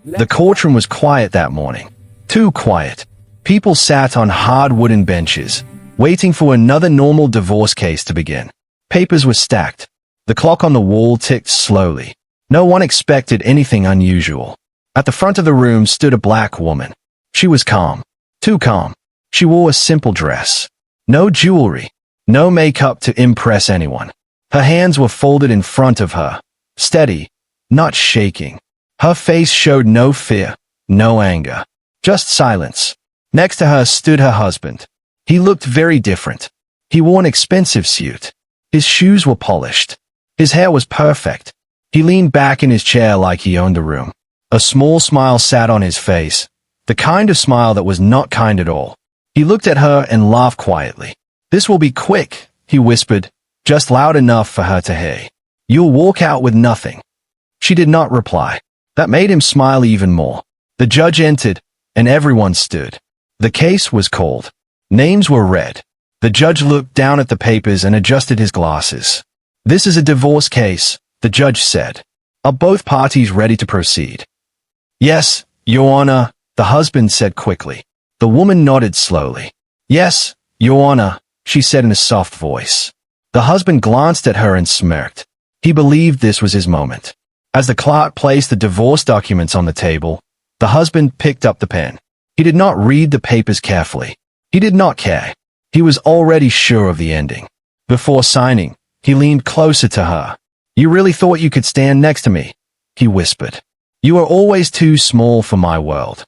The courtroom was quiet that morning. Too quiet. People sat on hard wooden benches, waiting for another normal divorce case to begin. Papers were stacked. The clock on the wall ticked slowly. No one expected anything unusual. At the front of the room stood a black woman. She was calm. Too calm. She wore a simple dress. No jewelry. No makeup to impress anyone. Her hands were folded in front of her. Steady. Not shaking. Her face showed no fear. No anger. Just silence. Next to her stood her husband. He looked very different. He wore an expensive suit. His shoes were polished. His hair was perfect. He leaned back in his chair like he owned the room. A small smile sat on his face, the kind of smile that was not kind at all. He looked at her and laughed quietly. "This will be quick," he whispered, just loud enough for her to hear. "You'll walk out with nothing." She did not reply. That made him smile even more. The judge entered, and everyone stood. The case was called. Names were read. The judge looked down at the papers and adjusted his glasses. "This is a divorce case," the judge said. "Are both parties ready to proceed?" "Yes, Your Honor," the husband said quickly. The woman nodded slowly. "Yes, Your Honor," she said in a soft voice. The husband glanced at her and smirked. He believed this was his moment. As the clerk placed the divorce documents on the table, the husband picked up the pen. He did not read the papers carefully. He did not care. He was already sure of the ending. Before signing, he leaned closer to her. "You really thought you could stand next to me?" he whispered. "You are always too small for my world."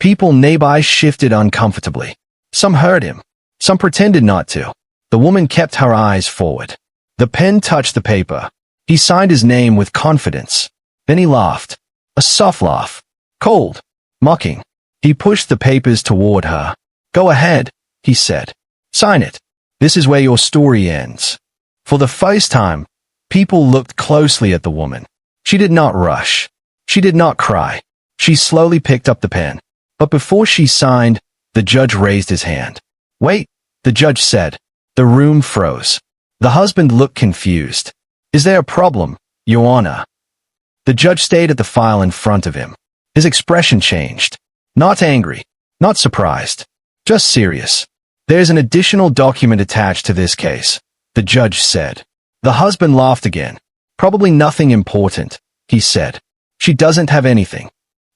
People nearby shifted uncomfortably. Some heard him. Some pretended not to. The woman kept her eyes forward. The pen touched the paper. He signed his name with confidence. Then he laughed. A soft laugh. Cold. Mocking. He pushed the papers toward her. "Go ahead," he said. "Sign it. This is where your story ends." For the first time, people looked closely at the woman. She did not rush. She did not cry. She slowly picked up the pen. But before she signed, the judge raised his hand. "Wait," the judge said. The room froze. The husband looked confused. "Is there a problem, Your Honor?" The judge stayed at the file in front of him. His expression changed. Not angry. Not surprised. Just serious. "There's an additional document attached to this case," the judge said. The husband laughed again. "Probably nothing important," he said. "She doesn't have anything."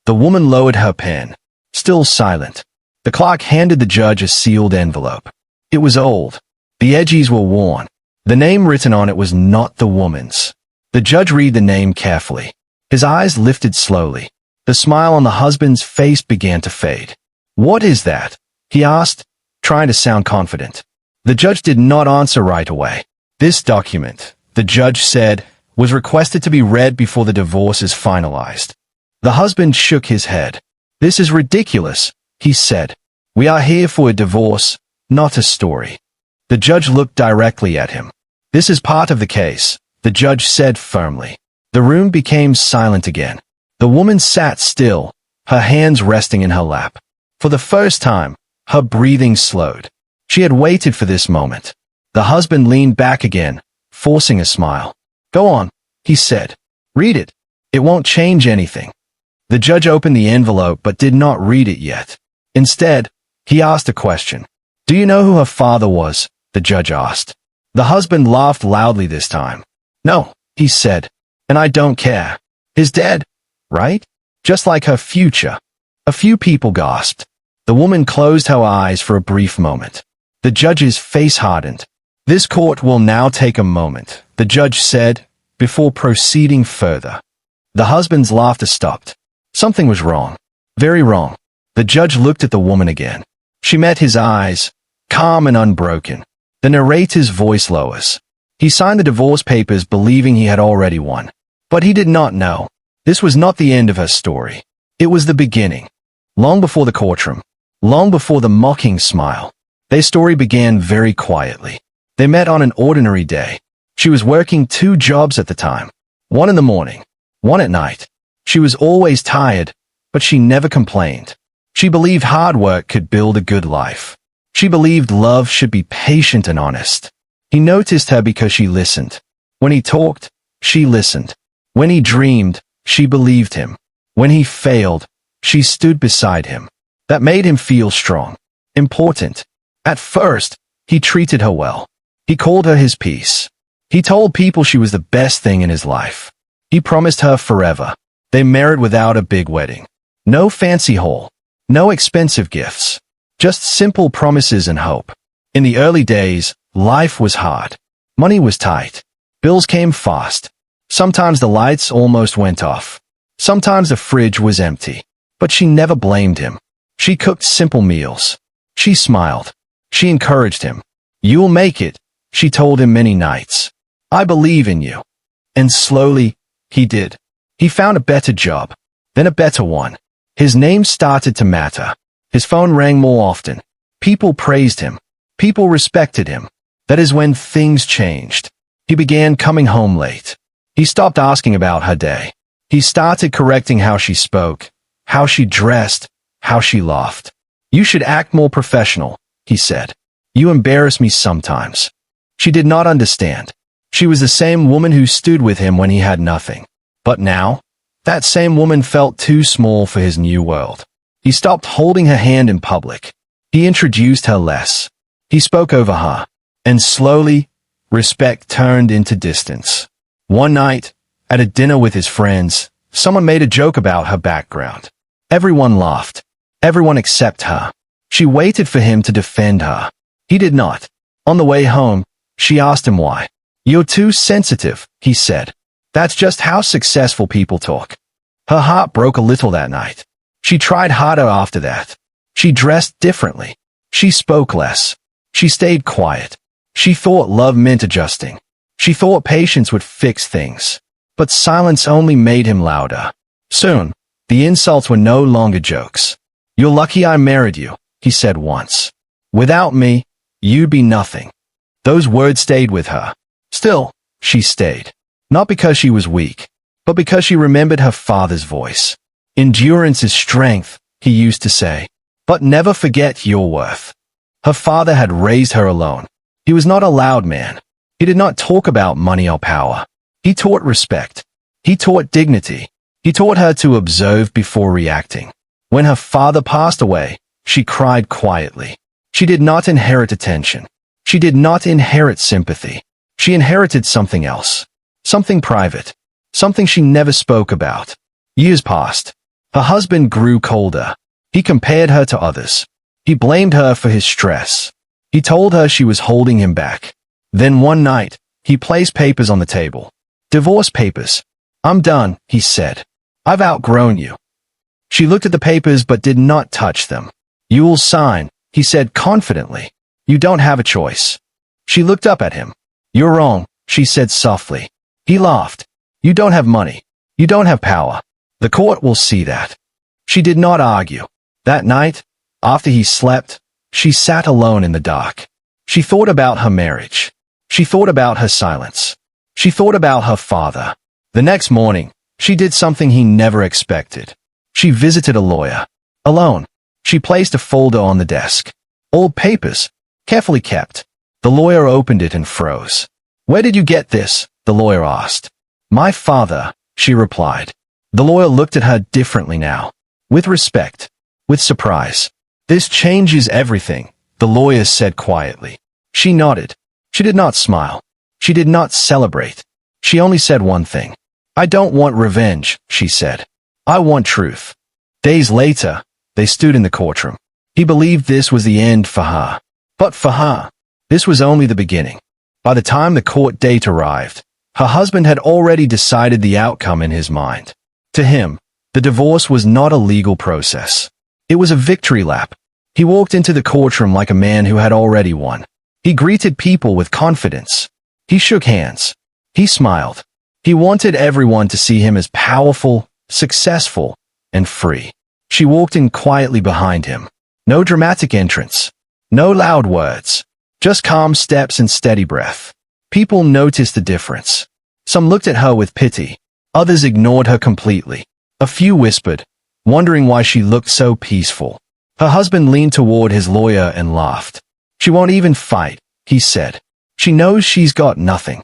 The woman lowered her pen. Still silent. The clerk handed the judge a sealed envelope. It was old. The edges were worn. The name written on it was not the woman's. The judge read the name carefully. His eyes lifted slowly. The smile on the husband's face began to fade. "What is that?" he asked, trying to sound confident. The judge did not answer right away. "This document," the judge said, "was requested to be read before the divorce is finalized." The husband shook his head. "This is ridiculous," he said. "We are here for a divorce, not a story." The judge looked directly at him. "This is part of the case," the judge said firmly. The room became silent again. The woman sat still, her hands resting in her lap. For the first time, her breathing slowed. She had waited for this moment. The husband leaned back again, forcing a smile. "Go on," he said. "Read it. It won't change anything." The judge opened the envelope but did not read it yet. Instead, he asked a question. "Do you know who her father was?" the judge asked. The husband laughed loudly this time. "No," he said, "and I don't care. He's dead, right? Just like her future." A few people gasped. The woman closed her eyes for a brief moment. The judge's face hardened. "This court will now take a moment," the judge said, before proceeding further. The husband's laughter stopped. Something was wrong. Very wrong. The judge looked at the woman again. She met his eyes, calm and unbroken. The narrator's voice lowers. He signed the divorce papers believing he had already won. But he did not know. This was not the end of her story. It was the beginning. Long before the courtroom. Long before the mocking smile. Their story began very quietly. They met on an ordinary day. She was working 2 jobs at the time. One in the morning. One at night. She was always tired, but she never complained. She believed hard work could build a good life. She believed love should be patient and honest. He noticed her because she listened. When he talked, she listened. When he dreamed, she believed him. When he failed, she stood beside him. That made him feel strong, important. At first, he treated her well. He called her his peace. He told people she was the best thing in his life. He promised her forever. They married without a big wedding. No fancy hall. No expensive gifts. Just simple promises and hope. In the early days, life was hard. Money was tight. Bills came fast. Sometimes the lights almost went off. Sometimes the fridge was empty. But she never blamed him. She cooked simple meals. She smiled. She encouraged him. "You'll make it," she told him many nights. "I believe in you." And slowly, he did. He found a better job, then a better one. His name started to matter. His phone rang more often. People praised him. People respected him. That is when things changed. He began coming home late. He stopped asking about her day. He started correcting how she spoke, how she dressed, how she laughed. "You should act more professional," he said. "You embarrass me sometimes." She did not understand. She was the same woman who stood with him when he had nothing. But now, that same woman felt too small for his new world. He stopped holding her hand in public. He introduced her less. He spoke over her. And slowly, respect turned into distance. One night, at a dinner with his friends, someone made a joke about her background. Everyone laughed. Everyone except her. She waited for him to defend her. He did not. On the way home, she asked him why. "You're too sensitive," he said. "That's just how successful people talk." Her heart broke a little that night. She tried harder after that. She dressed differently. She spoke less. She stayed quiet. She thought love meant adjusting. She thought patience would fix things. But silence only made him louder. Soon, the insults were no longer jokes. "You're lucky I married you," he said once. "Without me, you'd be nothing." Those words stayed with her. Still, she stayed. Not because she was weak, but because she remembered her father's voice. "Endurance is strength," he used to say. "But never forget your worth." Her father had raised her alone. He was not a loud man. He did not talk about money or power. He taught respect. He taught dignity. He taught her to observe before reacting. When her father passed away, she cried quietly. She did not inherit attention. She did not inherit sympathy. She inherited something else. Something private. Something she never spoke about. Years passed. Her husband grew colder. He compared her to others. He blamed her for his stress. He told her she was holding him back. Then one night, he placed papers on the table. "Divorce papers. I'm done," he said. "I've outgrown you." She looked at the papers but did not touch them. "You'll sign," he said confidently. "You don't have a choice." She looked up at him. "You're wrong," she said softly. He laughed. "You don't have money. You don't have power. The court will see that." She did not argue. That night, after he slept, she sat alone in the dark. She thought about her marriage. She thought about her silence. She thought about her father. The next morning, she did something he never expected. She visited a lawyer. Alone. She placed a folder on the desk. Old papers, carefully kept. The lawyer opened it and froze. "Where did you get this?" the lawyer asked. "My father," she replied. The lawyer looked at her differently now. With respect. With surprise. "This changes everything," the lawyer said quietly. She nodded. She did not smile. She did not celebrate. She only said one thing. "I don't want revenge," she said. "I want truth." Days later, they stood in the courtroom. He believed this was the end for her. But for her, this was only the beginning. By the time the court date arrived, her husband had already decided the outcome in his mind. To him, the divorce was not a legal process. It was a victory lap. He walked into the courtroom like a man who had already won. He greeted people with confidence. He shook hands. He smiled. He wanted everyone to see him as powerful, successful, and free. She walked in quietly behind him. No dramatic entrance. No loud words. Just calm steps and steady breath. People noticed the difference. Some looked at her with pity. Others ignored her completely. A few whispered, wondering why she looked so peaceful. Her husband leaned toward his lawyer and laughed. "She won't even fight," he said. "She knows she's got nothing."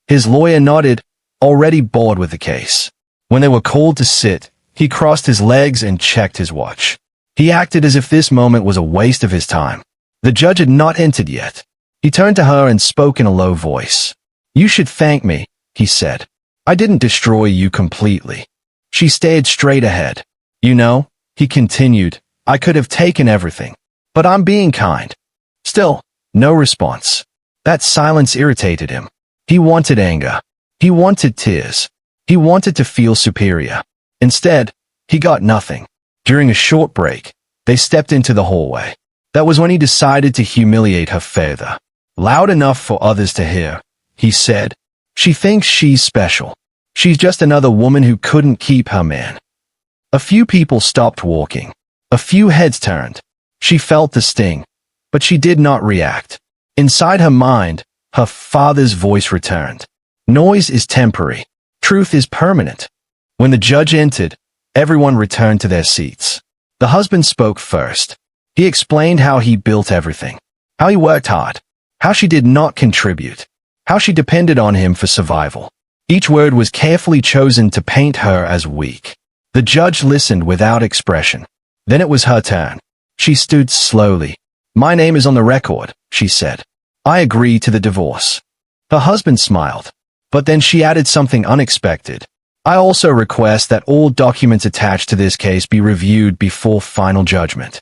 His lawyer nodded, already bored with the case. When they were called to sit, He crossed his legs and checked his watch. He acted as if this moment was a waste of his time. The judge had not entered yet. He turned to her and spoke in a low voice. "You should thank me," he said. "I didn't destroy you completely." She stared straight ahead. "You know," he continued, "I could have taken everything. But I'm being kind." Still, no response. That silence irritated him. He wanted anger. He wanted tears. He wanted to feel superior. Instead, he got nothing. During a short break, they stepped into the hallway. That was when he decided to humiliate her further. "Loud enough for others to hear," he said. "She thinks she's special. She's just another woman who couldn't keep her man." A few people stopped walking. A few heads turned. She felt the sting, but she did not react. Inside her mind, her father's voice returned. "Noise is temporary. Truth is permanent." When the judge entered, everyone returned to their seats. The husband spoke first. He explained how he built everything, how he worked hard, how she did not contribute, how she depended on him for survival. Each word was carefully chosen to paint her as weak. The judge listened without expression. Then it was her turn. She stood slowly. "My name is on the record," she said. "I agree to the divorce." Her husband smiled. But then she added something unexpected. "I also request that all documents attached to this case be reviewed before final judgment."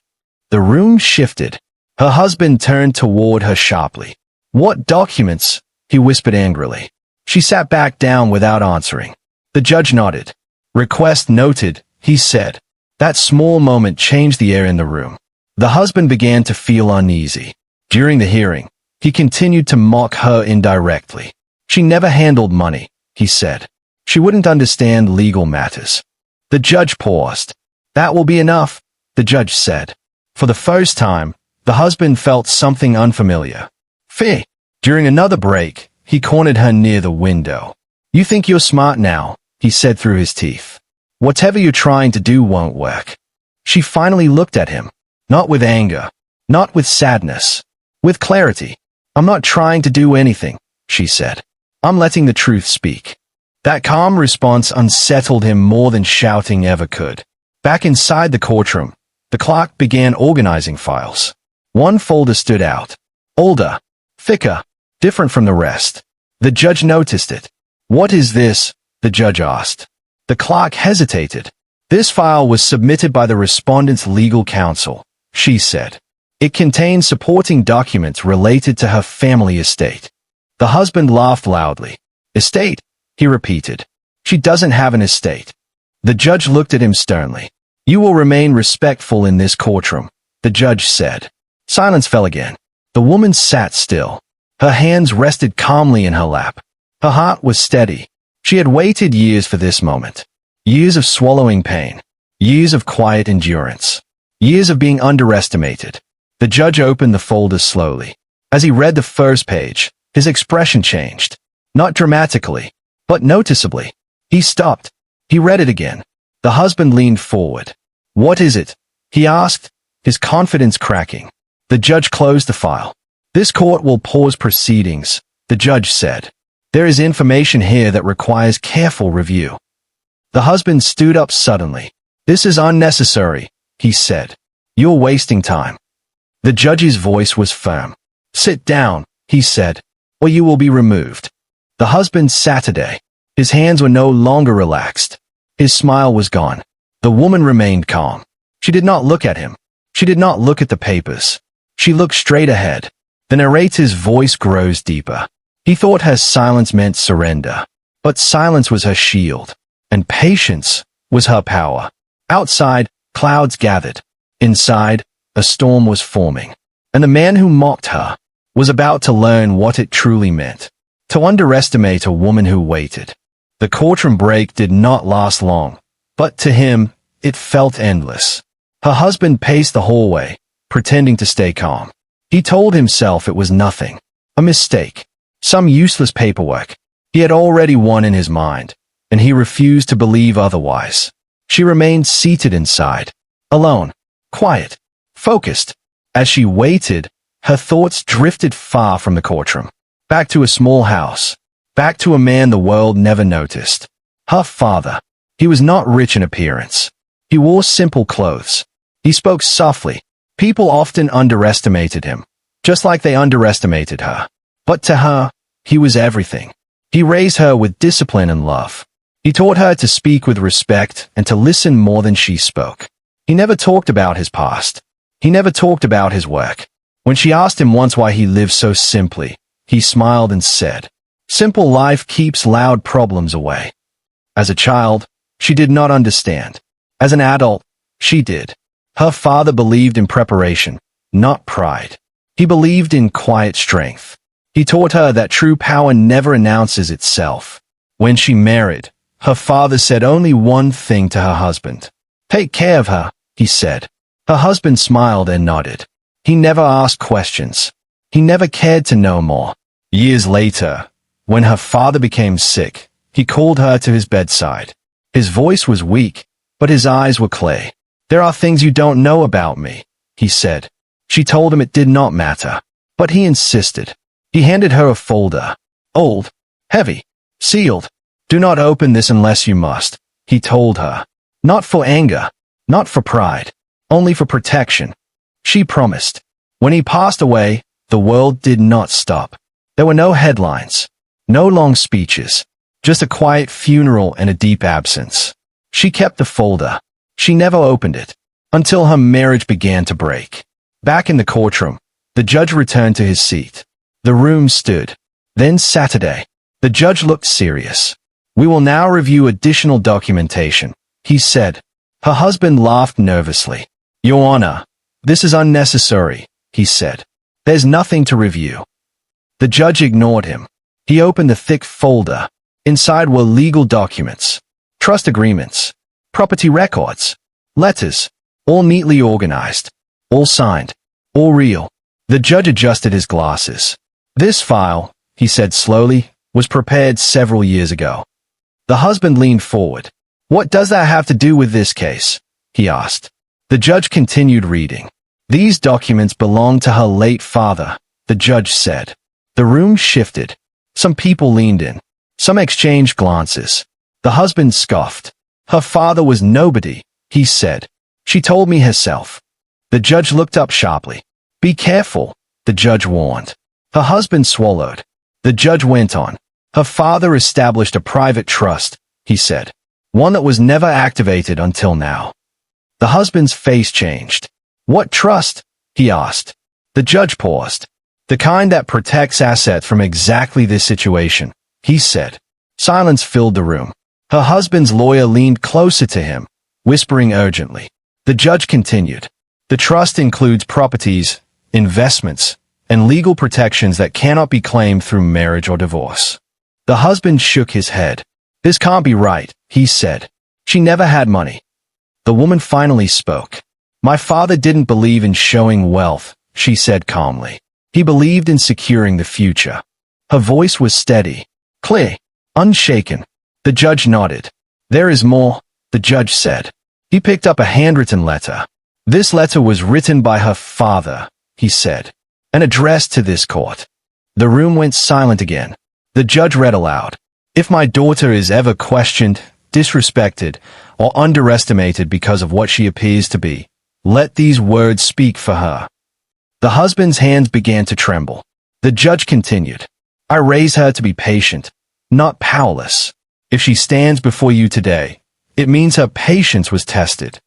The room shifted. Her husband turned toward her sharply. "What documents?" he whispered angrily. She sat back down without answering. The judge nodded. "Request noted," he said. That small moment changed the air in the room. The husband began to feel uneasy. During the hearing, he continued to mock her indirectly. "She never handled money," he said. "She wouldn't understand legal matters." The judge paused. "That will be enough," the judge said. For the first time, the husband felt something unfamiliar. Fear. During another break, he cornered her near the window. "You think you're smart now," he said through his teeth. "Whatever you're trying to do won't work." She finally looked at him, not with anger, not with sadness, with clarity. "I'm not trying to do anything," she said. "I'm letting the truth speak." That calm response unsettled him more than shouting ever could. Back inside the courtroom, the clerk began organizing files. One folder stood out. Older, thicker, different from the rest. The judge noticed it. "What is this?" the judge asked. The clerk hesitated. "This file was submitted by the respondent's legal counsel," she said. "It contains supporting documents related to her family estate." The husband laughed loudly. "Estate?" he repeated. "She doesn't have an estate." The judge looked at him sternly. "You will remain respectful in this courtroom," the judge said. Silence fell again. The woman sat still. Her hands rested calmly in her lap. Her heart was steady. She had waited years for this moment. Years of swallowing pain. Years of quiet endurance. Years of being underestimated. The judge opened the folder slowly. As he read the first page, his expression changed. Not dramatically, but noticeably. He stopped. He read it again. The husband leaned forward. "What is it?" he asked, his confidence cracking. The judge closed the file. "This court will pause proceedings," the judge said. "There is information here that requires careful review." The husband stood up suddenly. "This is unnecessary," he said. "You're wasting time." The judge's voice was firm. "Sit down," he said, "or you will be removed." The husband sat today. His hands were no longer relaxed. His smile was gone. The woman remained calm. She did not look at him. She did not look at the papers. She looked straight ahead. The narrator's voice grows deeper. He thought her silence meant surrender. But silence was her shield. And patience was her power. Outside, clouds gathered. Inside, a storm was forming. And the man who mocked her was about to learn what it truly meant. To underestimate a woman who waited. The courtroom break did not last long. But to him, it felt endless. Her husband paced the hallway, pretending to stay calm. He told himself it was nothing. A mistake. Some useless paperwork. He had already won in his mind, and he refused to believe otherwise. She remained seated inside, alone, quiet, focused. As she waited, her thoughts drifted far from the courtroom. Back to a small house. Back to a man the world never noticed. Her father. He was not rich in appearance. He wore simple clothes. He spoke softly. People often underestimated him, just like they underestimated her. But to her, he was everything. He raised her with discipline and love. He taught her to speak with respect and to listen more than she spoke. He never talked about his past. He never talked about his work. When she asked him once why he lived so simply, he smiled and said, "Simple life keeps loud problems away." As a child, she did not understand. As an adult, she did. Her father believed in preparation, not pride. He believed in quiet strength. He taught her that true power never announces itself. When she married, her father said only one thing to her husband. "Take care of her," he said. Her husband smiled and nodded. He never asked questions. He never cared to know more. Years later, when her father became sick, he called her to his bedside. His voice was weak, but his eyes were clear. "There are things you don't know about me," he said. She told him it did not matter, but he insisted. He handed her a folder. Old, heavy, sealed. "Do not open this unless you must," he told her. Not for anger, not for pride, only for protection. She promised. When he passed away, the world did not stop. There were no headlines, no long speeches, just a quiet funeral and a deep absence. She kept the folder. She never opened it, until her marriage began to break. Back in the courtroom, the judge returned to his seat. The room stood. Then Saturday, the judge looked serious. "We will now review additional documentation," he said. Her husband laughed nervously. "Your Honor, this is unnecessary," he said. "There's nothing to review." The judge ignored him. He opened the thick folder. Inside were legal documents, trust agreements, property records, letters, all neatly organized, all signed, all real. The judge adjusted his glasses. "This file," he said slowly, "was prepared several years ago." The husband leaned forward. "What does that have to do with this case?" he asked. The judge continued reading. "These documents belong to her late father," the judge said. The room shifted. Some people leaned in. Some exchanged glances. The husband scoffed. "Her father was nobody," he said. "She told me herself." The judge looked up sharply. "Be careful," the judge warned. Her husband swallowed. The judge went on. "Her father established a private trust," he said. "One that was never activated until now." The husband's face changed. "What trust?" he asked. The judge paused. "The kind that protects assets from exactly this situation," he said. Silence filled the room. Her husband's lawyer leaned closer to him, whispering urgently. The judge continued. "The trust includes properties, investments, and legal protections that cannot be claimed through marriage or divorce." The husband shook his head. "This can't be right," he said. "She never had money." The woman finally spoke. "My father didn't believe in showing wealth," she said calmly. "He believed in securing the future." Her voice was steady, clear, unshaken. The judge nodded. "There is more," the judge said. He picked up a handwritten letter. "This letter was written by her father," he said, "and addressed to this court." The room went silent again. The judge read aloud. "If my daughter is ever questioned, disrespected, or underestimated because of what she appears to be, let these words speak for her." The husband's hands began to tremble. The judge continued. "I raise her to be patient, not powerless. If she stands before you today, it means her patience was tested."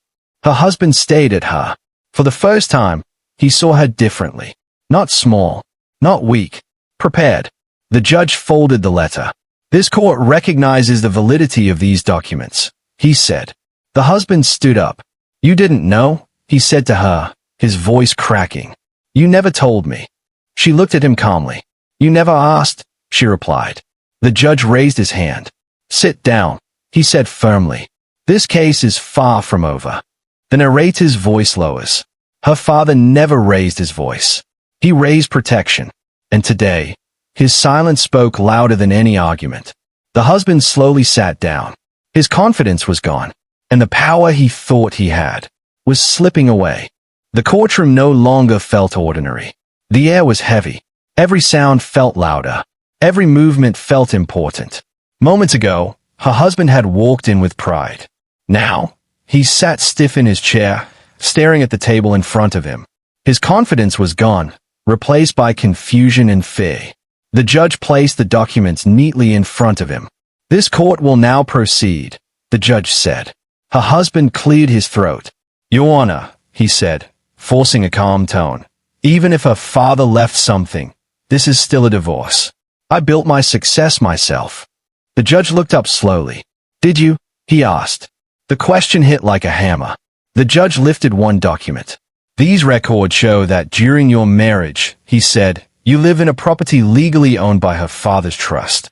Her husband stared at her. For the first time, he saw her differently. Not small, not weak, prepared. The judge folded the letter. "This court recognizes the validity of these documents," he said. The husband stood up. "You didn't know?" he said to her, his voice cracking. "You never told me." She looked at him calmly. "You never asked," she replied. The judge raised his hand. "Sit down," he said firmly. "This case is far from over." The narrator's voice lowers. Her father never raised his voice. He raised protection. And today, his silence spoke louder than any argument. The husband slowly sat down. His confidence was gone, and the power he thought he had was slipping away. The courtroom no longer felt ordinary. The air was heavy. Every sound felt louder. Every movement felt important. Moments ago, Her husband had walked in with pride. Now, he sat stiff in his chair, staring at the table in front of him. His confidence was gone, replaced by confusion and fear. The judge placed the documents neatly in front of him. "This court will now proceed," the judge said. Her husband cleared his throat. "Your Honor," he said, forcing a calm tone, "even if her father left something, this is still a divorce. I built my success myself." The judge looked up slowly. "Did you?" he asked. The question hit like a hammer. The judge lifted one document. "These records show that during your marriage," he said, "you live in a property legally owned by her father's trust."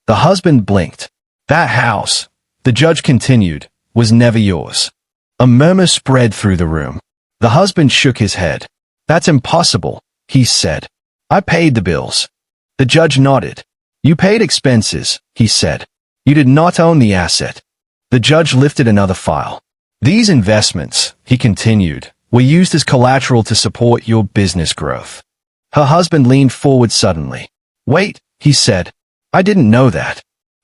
The husband blinked. "That house," the judge continued, "was never yours." A murmur spread through the room. The husband shook his head. "That's impossible," he said. "I paid the bills." The judge nodded. "You paid expenses," he said. "You did not own the asset." The judge lifted another file. "These investments," he continued, "were used as collateral to support your business growth." Her husband leaned forward suddenly. "Wait," he said. "I didn't know that."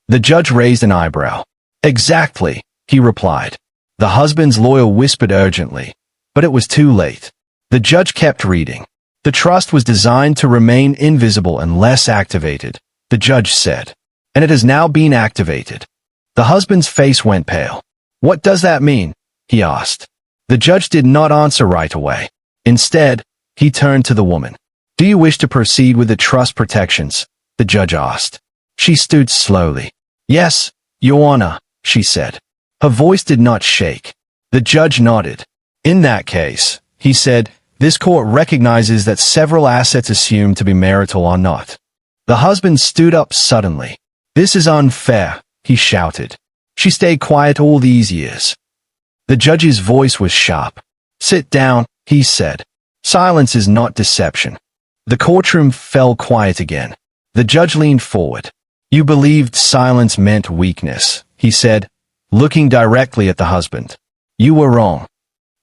The judge raised an eyebrow. "Exactly," he replied. The husband's lawyer whispered urgently, but it was too late. The judge kept reading. "The trust was designed to remain invisible unless activated," the judge said, "and it has now been activated." The husband's face went pale. "What does that mean?" he asked. The judge did not answer right away. Instead, he turned to the woman. "Do you wish to proceed with the trust protections?" the judge asked. She stood slowly. "Yes, Your Honor," she said. Her voice did not shake. The judge nodded. "In that case," he said, "this court recognizes that several assets assumed to be marital are not." The husband stood up suddenly. "This is unfair," he shouted. "She stayed quiet all these years." The judge's voice was sharp. "Sit down," he said. "Silence is not deception." The courtroom fell quiet again. The judge leaned forward. "You believed silence meant weakness," he said, looking directly at the husband. "You were wrong."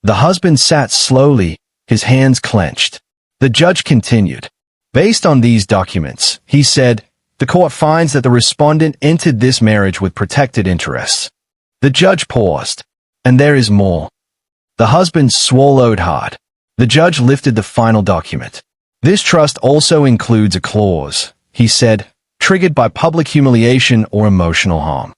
The husband sat slowly, his hands clenched. The judge continued. "Based on these documents," he said, "the court finds that the respondent entered this marriage with protected interests." The judge paused. "And there is more." The husband swallowed hard. The judge lifted the final document. "This trust also includes a clause," he said, "triggered by public humiliation or emotional harm."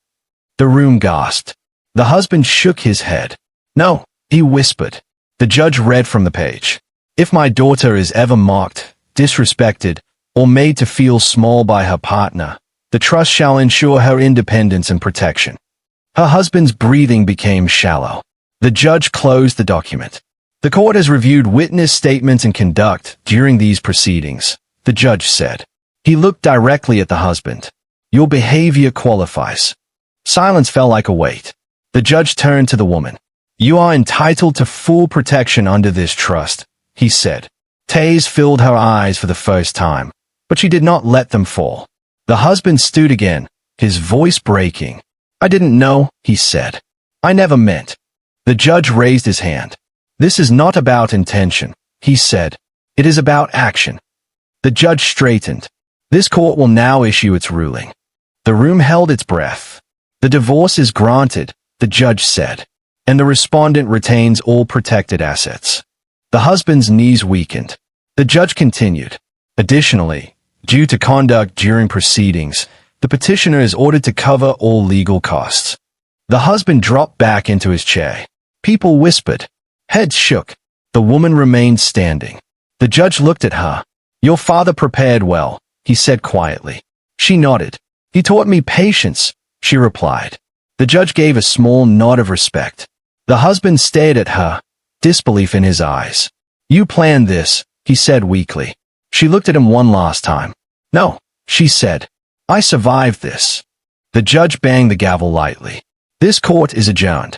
The room gasped. The husband shook his head. "No," he whispered. The judge read from the page. "If my daughter is ever mocked, disrespected, or made to feel small by her partner, the trust shall ensure her independence and protection." Her husband's breathing became shallow. The judge closed the document. "The court has reviewed witness statements and conduct during these proceedings," the judge said. He looked directly at the husband. "Your behavior qualifies." Silence fell like a weight. The judge turned to the woman. "You are entitled to full protection under this trust," he said. Tears filled her eyes for the first time, but she did not let them fall. The husband stood again, his voice breaking. "I didn't know," he said. "I never meant." The judge raised his hand. "This is not about intention," he said. "It is about action." The judge straightened. "This court will now issue its ruling." The room held its breath. "The divorce is granted," the judge said, "and the respondent retains all protected assets." The husband's knees weakened. The judge continued. "Additionally, due to conduct during proceedings, the petitioner is ordered to cover all legal costs." The husband dropped back into his chair. People whispered. Heads shook. The woman remained standing. The judge looked at her. "Your father prepared well," he said quietly. She nodded. "He taught me patience," she replied. The judge gave a small nod of respect. The husband stared at her, disbelief in his eyes. "You planned this," he said weakly. She looked at him one last time. "No," she said. "I survived this." The judge banged the gavel lightly. "This court is adjourned."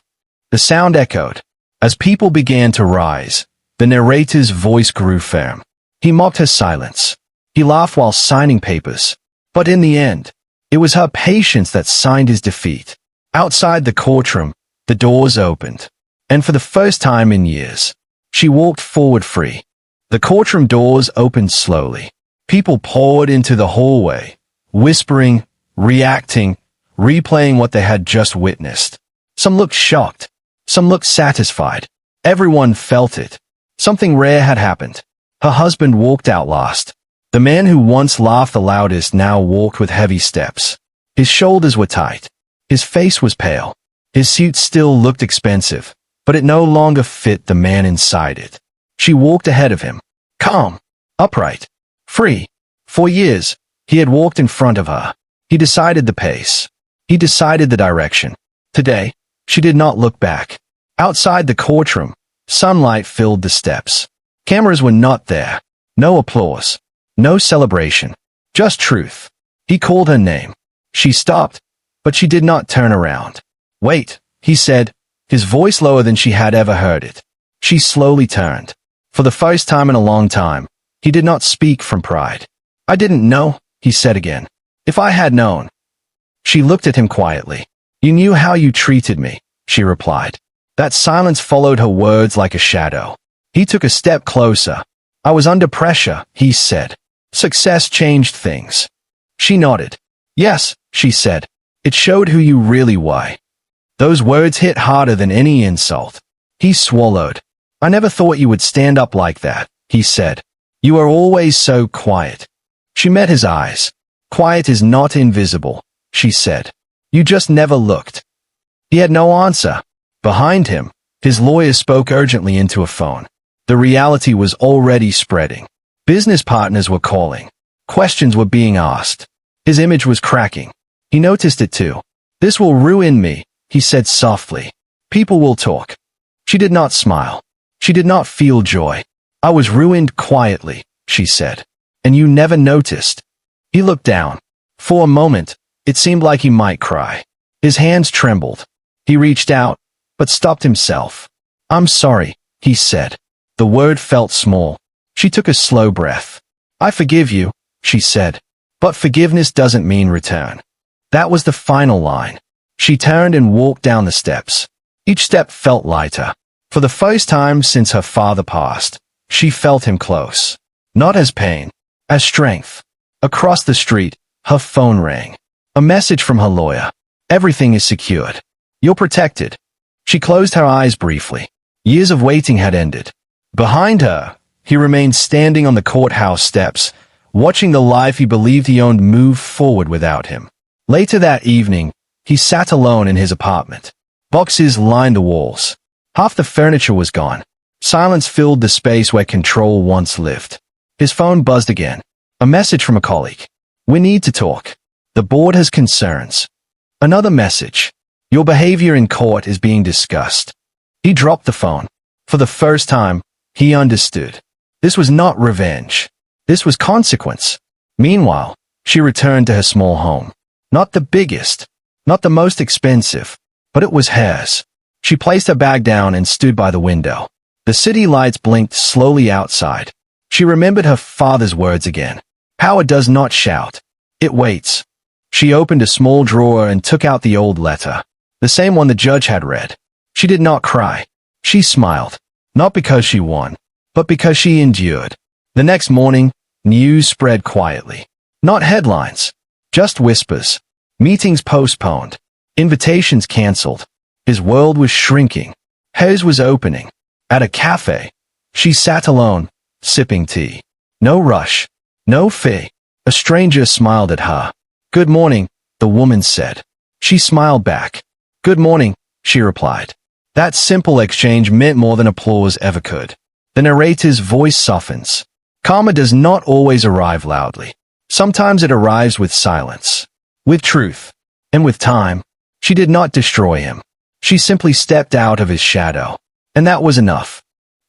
The sound echoed. As people began to rise, the narrator's voice grew firm. He mocked her silence. He laughed while signing papers. But in the end, it was her patience that signed his defeat. Outside the courtroom, the doors opened. And for the first time in years, she walked forward free. The courtroom doors opened slowly. People poured into the hallway, whispering, reacting, replaying what they had just witnessed. Some looked shocked. Some looked satisfied. Everyone felt it. Something rare had happened. Her husband walked out last. The man who once laughed the loudest now walked with heavy steps. His shoulders were tight. His face was pale. His suit still looked expensive, but it no longer fit the man inside it. She walked ahead of him. Calm. Upright. Free. For years, he had walked in front of her. He decided the pace. He decided the direction. Today, she did not look back. Outside the courtroom, sunlight filled the steps. Cameras were not there. No applause. No celebration. Just truth. He called her name. She stopped, but she did not turn around. Wait, he said, his voice lower than she had ever heard it. She slowly turned. For the first time in a long time, he did not speak from pride. I didn't know, he said again. If I had known. She looked at him quietly. You knew how you treated me, she replied. That silence followed her words like a shadow. He took a step closer. I was under pressure, he said. Success changed things. She nodded. Yes, she said. It showed who you really were. Those words hit harder than any insult. He swallowed. I never thought you would stand up like that, he said. You are always so quiet. She met his eyes. Quiet is not invisible, she said. You just never looked. He had no answer. Behind him, his lawyer spoke urgently into a phone. The reality was already spreading. Business partners were calling. Questions were being asked. His image was cracking. He noticed it too. This will ruin me, he said softly. People will talk. She did not smile. She did not feel joy. I was ruined quietly, she said. And you never noticed. He looked down. For a moment, it seemed like he might cry. His hands trembled. He reached out, but stopped himself. I'm sorry, he said. The word felt small. She took a slow breath. I forgive you, she said. But forgiveness doesn't mean return. That was the final line. She turned and walked down the steps. Each step felt lighter. For the first time since her father passed, she felt him close. Not as pain, as strength. Across the street, her phone rang. A message from her lawyer. Everything is secured. You're protected. She closed her eyes briefly. Years of waiting had ended. Behind her, he remained standing on the courthouse steps, watching the life he believed he owned move forward without him. Later that evening, he sat alone in his apartment. Boxes lined the walls. Half the furniture was gone. Silence filled the space where control once lived. His phone buzzed again. A message from a colleague. We need to talk. The board has concerns. Another message. Your behavior in court is being discussed. He dropped the phone. For the first time, he understood. This was not revenge. This was consequence. Meanwhile, she returned to her small home. Not the biggest, not the most expensive, but it was hers. She placed her bag down and stood by the window. The city lights blinked slowly outside. She remembered her father's words again. Power does not shout. It waits. She opened a small drawer and took out the old letter. The same one the judge had read. She did not cry. She smiled. Not because she won, but because she endured. The next morning, news spread quietly. Not headlines. Just whispers. Meetings postponed. Invitations canceled. His world was shrinking. Hers was opening. At a cafe, she sat alone, sipping tea. No rush. No fee. A stranger smiled at her. Good morning, the woman said. She smiled back. Good morning, she replied. That simple exchange meant more than applause ever could. The narrator's voice softens. Karma does not always arrive loudly. Sometimes it arrives with silence, with truth, and with time. She did not destroy him. She simply stepped out of his shadow. And that was enough.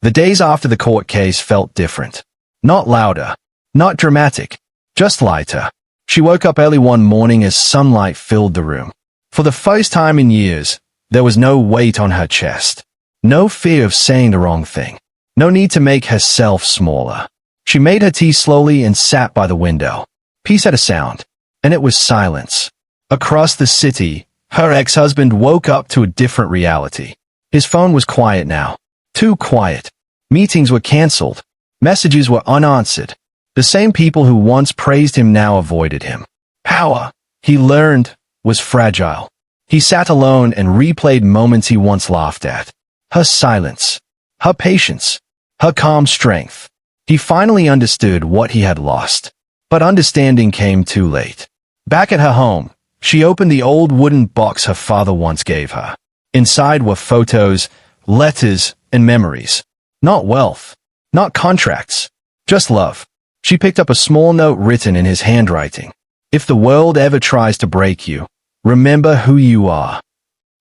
The days after the court case felt different. Not louder, not dramatic, just lighter. She woke up early one morning as sunlight filled the room. For the first time in years, there was no weight on her chest. No fear of saying the wrong thing. No need to make herself smaller. She made her tea slowly and sat by the window. Peace had a sound, and it was silence. Across the city, her ex-husband woke up to a different reality. His phone was quiet now. Too quiet. Meetings were canceled. Messages were unanswered. The same people who once praised him now avoided him. Power, he learned, was fragile. He sat alone and replayed moments he once laughed at. Her silence, her patience, her calm strength. He finally understood what he had lost. But understanding came too late. Back at her home, she opened the old wooden box her father once gave her. Inside were photos, letters, and memories. Not wealth, not contracts, just love. She picked up a small note written in his handwriting. If the world ever tries to break you, remember who you are.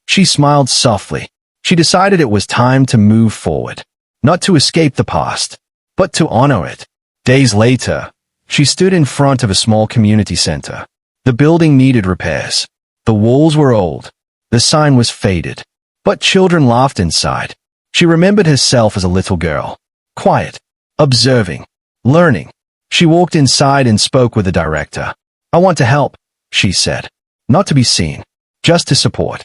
She smiled softly. She decided it was time to move forward. Not to escape the past, but to honor it. Days later, she stood in front of a small community center. The building needed repairs. The walls were old. The sign was faded. But children laughed inside. She remembered herself as a little girl. Quiet. Observing. Learning. She walked inside and spoke with the director. I want to help, she said. Not to be seen. Just to support.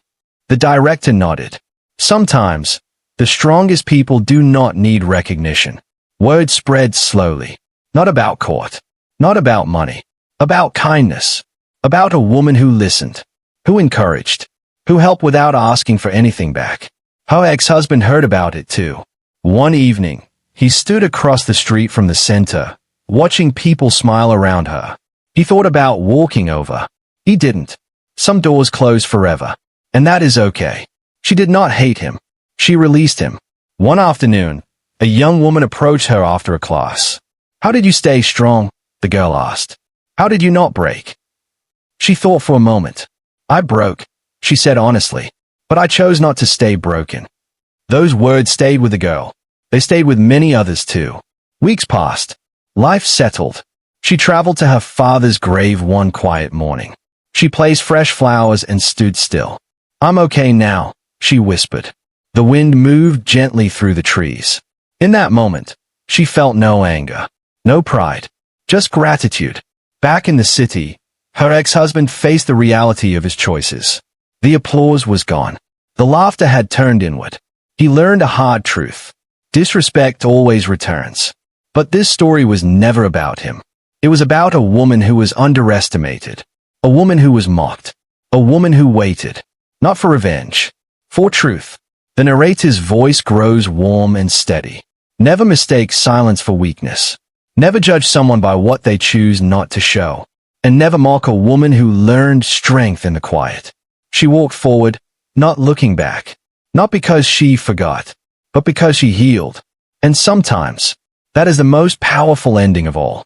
The director nodded. Sometimes, the strongest people do not need recognition. Word spread slowly. Not about court. Not about money. About kindness. About a woman who listened. Who encouraged. Who helped without asking for anything back. Her ex-husband heard about it too. One evening, he stood across the street from the center, watching people smile around her. He thought about walking over. He didn't. Some doors close forever. And that is okay. She did not hate him. She released him. One afternoon, a young woman approached her after a class. How did you stay strong? The girl asked. How did you not break? She thought for a moment. I broke, she said honestly, but I chose not to stay broken. Those words stayed with the girl. They stayed with many others too. Weeks passed. Life settled. She traveled to her father's grave one quiet morning. She placed fresh flowers and stood still. I'm okay now, she whispered. The wind moved gently through the trees. In that moment, she felt no anger, no pride, just gratitude. Back in the city, her ex-husband faced the reality of his choices. The applause was gone. The laughter had turned inward. He learned a hard truth. Disrespect always returns. But this story was never about him. It was about a woman who was underestimated. A woman who was mocked. A woman who waited. Not for revenge. For truth. The narrator's voice grows warm and steady. Never mistake silence for weakness. Never judge someone by what they choose not to show. And never mock a woman who learned strength in the quiet. She walked forward, not looking back. Not because she forgot, but because she healed. And sometimes, that is the most powerful ending of all.